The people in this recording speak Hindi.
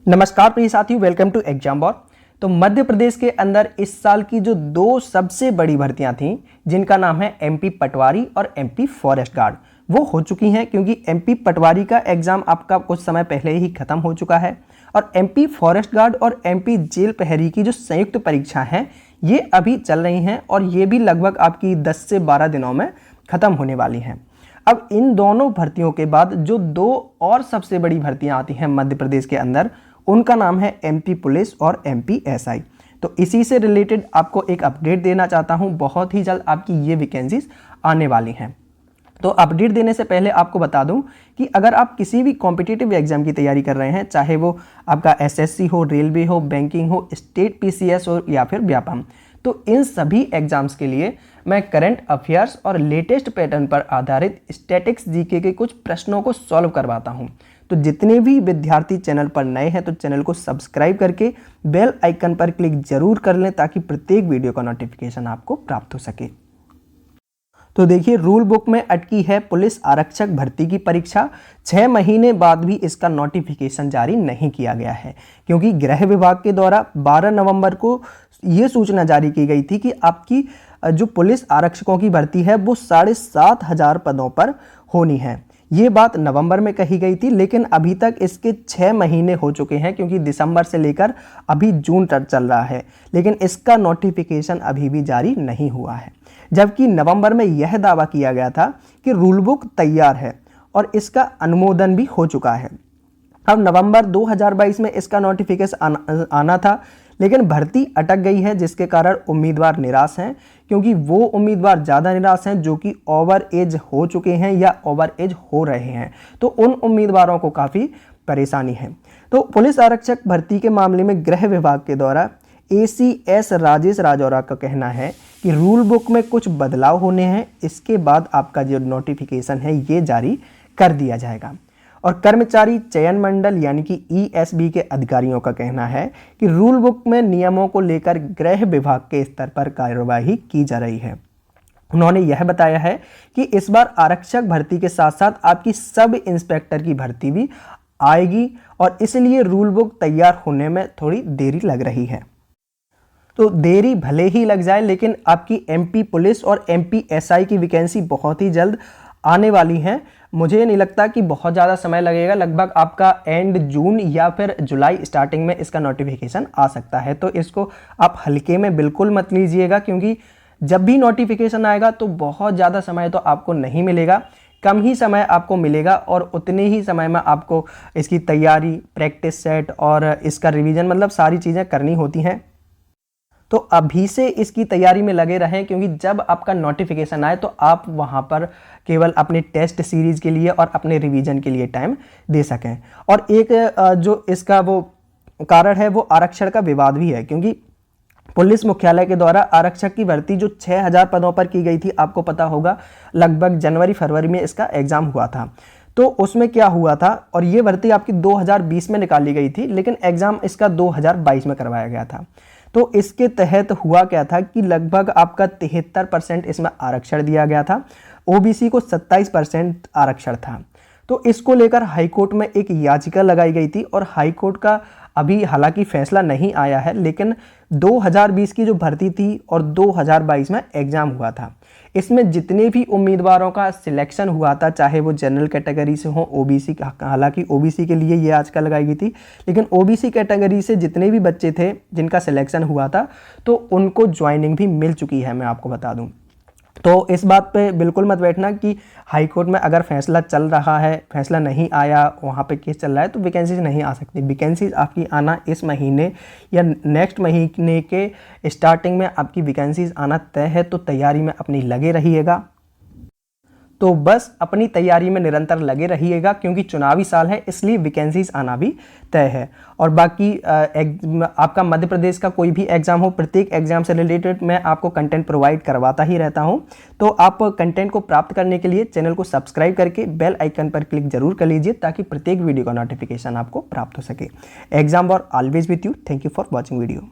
नमस्कार प्रिय साथियों, वेलकम टू एग्जाम वॉर। तो मध्य प्रदेश के अंदर इस साल की जो दो सबसे बड़ी भर्तियां थीं, जिनका नाम है एमपी पटवारी और एमपी फॉरेस्ट गार्ड, वो हो चुकी हैं क्योंकि एमपी पटवारी का एग्जाम आपका कुछ समय पहले ही खत्म हो चुका है और एमपी फॉरेस्ट गार्ड और एमपी जेल प्रहरी की जो संयुक्त परीक्षा है ये अभी चल रही हैं और ये भी लगभग आपकी 10 से 12 दिनों में खत्म होने वाली हैं। अब इन दोनों भर्तियों के बाद जो दो और सबसे बड़ी भर्तियां आती हैं मध्य प्रदेश के अंदर, उनका नाम है एमपी पुलिस और एमपी एसआई। तो इसी से रिलेटेड आपको एक अपडेट देना चाहता हूं। बहुत ही जल्द आपकी ये वैकेंसीज आने वाली हैं। तो अपडेट देने से पहले आपको बता दूं कि अगर आप किसी भी कॉम्पिटिटिव एग्जाम की तैयारी कर रहे हैं, चाहे वो आपका एसएससी हो, रेलवे हो, बैंकिंग हो, स्टेट पीसीएस हो या फिर व्यापम, तो इन सभी एग्जाम्स के लिए मैं करंट अफेयर्स और लेटेस्ट पैटर्न पर आधारित स्टैटिक्स जीके के कुछ प्रश्नों को सॉल्व करवाता हूं। तो जितने भी विद्यार्थी चैनल पर नए हैं तो चैनल को सब्सक्राइब करके बेल आइकन पर क्लिक जरूर कर लें ताकि प्रत्येक वीडियो का नोटिफिकेशन आपको प्राप्त हो सके। तो देखिए, रूल बुक में अटकी है पुलिस आरक्षक भर्ती की परीक्षा। 6 महीने बाद भी इसका नोटिफिकेशन जारी नहीं किया गया है क्योंकि गृह विभाग के द्वारा 12 नवंबर को ये सूचना जारी की गई थी कि आपकी जो पुलिस आरक्षकों की भर्ती है वो 7,500 पदों पर होनी है। ये बात नवंबर में कही गई थी, लेकिन अभी तक इसके 6 महीने हो चुके हैं क्योंकि दिसंबर से लेकर अभी जून तक चल रहा है, लेकिन इसका नोटिफिकेशन अभी भी जारी नहीं हुआ है। जबकि नवंबर में यह दावा किया गया था कि रूल बुक तैयार है और इसका अनुमोदन भी हो चुका है। अब नवंबर 2022 में इसका नोटिफिकेशन आना था, लेकिन भर्ती अटक गई है, जिसके कारण उम्मीदवार निराश हैं क्योंकि वो उम्मीदवार ज़्यादा निराश हैं जो कि ओवर एज हो चुके हैं या ओवर एज हो रहे हैं। तो उन उम्मीदवारों को काफ़ी परेशानी है। तो पुलिस आरक्षक भर्ती के मामले में गृह विभाग के द्वारा एसीएस राजेश राजौरा का कहना है कि रूल बुक में कुछ बदलाव होने हैं, इसके बाद आपका जो नोटिफिकेशन है ये जारी कर दिया जाएगा। और कर्मचारी चयन मंडल यानी कि ईएसबी के अधिकारियों का कहना है कि रूल बुक में नियमों को लेकर गृह विभाग के स्तर पर कार्यवाही की जा रही है। उन्होंने यह बताया है कि इस बार आरक्षक भर्ती के साथ साथ आपकी सब इंस्पेक्टर की भर्ती भी आएगी और इसलिए रूल बुक तैयार होने में थोड़ी देरी लग रही है। तो देरी भले ही लग जाए, लेकिन आपकी एमपी पुलिस और एमपी एसआई की वैकेंसी बहुत ही जल्द आने वाली हैं। मुझे नहीं लगता कि बहुत ज़्यादा समय लगेगा, लगभग आपका एंड जून या फिर जुलाई स्टार्टिंग में इसका नोटिफिकेशन आ सकता है। तो इसको आप हल्के में बिल्कुल मत लीजिएगा क्योंकि जब भी नोटिफिकेशन आएगा तो बहुत ज़्यादा समय तो आपको नहीं मिलेगा, कम ही समय आपको मिलेगा और उतने ही समय में आपको इसकी तैयारी, प्रैक्टिस सेट और इसका रिवीजन, मतलब सारी चीज़ें करनी होती हैं। तो अभी से इसकी तैयारी में लगे रहें क्योंकि जब आपका नोटिफिकेशन आए तो आप वहां पर केवल अपने टेस्ट सीरीज के लिए और अपने रिवीजन के लिए टाइम दे सकें। और एक जो इसका वो कारण है वो आरक्षण का विवाद भी है क्योंकि पुलिस मुख्यालय के द्वारा आरक्षक की भर्ती जो 6,000 पदों पर की गई थी, आपको पता होगा लगभग जनवरी फरवरी में इसका एग्जाम हुआ था। तो उसमें क्या हुआ था, और ये भर्ती आपकी 2020 में निकाली गई थी लेकिन एग्जाम इसका 2022 में करवाया गया था। तो इसके तहत हुआ क्या था कि लगभग आपका 73% इसमें आरक्षण दिया गया था, ओबीसी को 27% आरक्षण था। तो इसको लेकर हाईकोर्ट में एक याचिका लगाई गई थी और हाईकोर्ट का अभी हालांकि फैसला नहीं आया है, लेकिन 2020 की जो भर्ती थी और 2022 में एग्जाम हुआ था, इसमें जितने भी उम्मीदवारों का सिलेक्शन हुआ था, चाहे वो जनरल कैटेगरी से हो, ओबीसी, हालांकि ओबीसी के लिए ये याचिका लगाई गई थी, लेकिन ओबीसी कैटेगरी से जितने भी बच्चे थे जिनका सिलेक्शन हुआ था तो उनको ज्वाइनिंग भी मिल चुकी है, मैं आपको बता दूं। तो इस बात पे बिल्कुल मत बैठना कि हाई कोर्ट में अगर फैसला चल रहा है, फैसला नहीं आया, वहाँ पे केस चल रहा है तो वैकेंसीज नहीं आ सकती। वैकेंसीज आपकी आना इस महीने या नेक्स्ट महीने के स्टार्टिंग में आपकी वैकेंसीज आना तय है। तो तैयारी में अपनी लगे रहिएगा। तो बस अपनी तैयारी में निरंतर लगे रहिएगा क्योंकि चुनावी साल है, इसलिए वैकेंसीज आना भी तय है। और बाकी आपका मध्य प्रदेश का कोई भी एग्जाम हो, प्रत्येक एग्जाम से रिलेटेड मैं आपको कंटेंट प्रोवाइड करवाता ही रहता हूं। तो आप कंटेंट को प्राप्त करने के लिए चैनल को सब्सक्राइब करके बेल आइकन पर क्लिक जरूर कर लीजिए ताकि प्रत्येक वीडियो का नोटिफिकेशन आपको प्राप्त हो सके। Exam war always with you. Thank you for watching video.